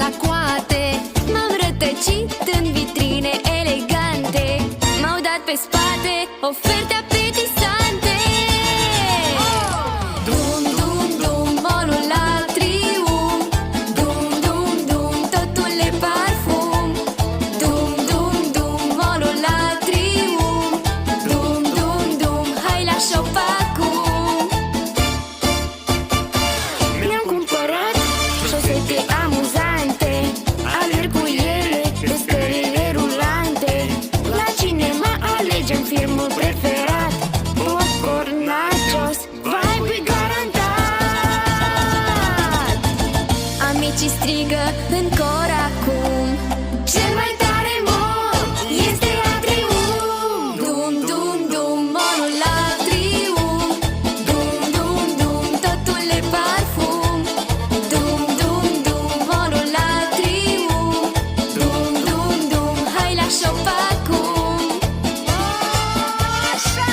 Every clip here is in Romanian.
la coate. M-am rătăcit în vitrine elegante. M-au dat pe spate oferte apetisante. Dum, dum, dum, molul la triumf. Dum, dum, dum, totul e parfum. Dum, dum, dum, molul la triumf. Dum, dum, dum, hai la shop acum. Mi-am cumpărat șosete amuzante. Alerg cu ele pe scările rulante. La cinema alegem filmul preferat. Popcorn, nachos, vibe garantat. Amicii strigă în cor acum: cel mai tare mall este la Triumf. Dum, dum, dum, molul la Triumf. Dum, dum, dum, totul e parfum. Dum, dum, dum, molul la Triumf. Dum, dum, dum, hai la shop acum. Așa!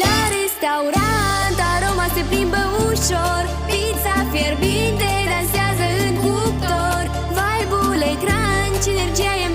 La restaurant aroma se plimbă ușor. Pizza fierbinte dansează în cuptor. Vibe-ul e crunch, energia e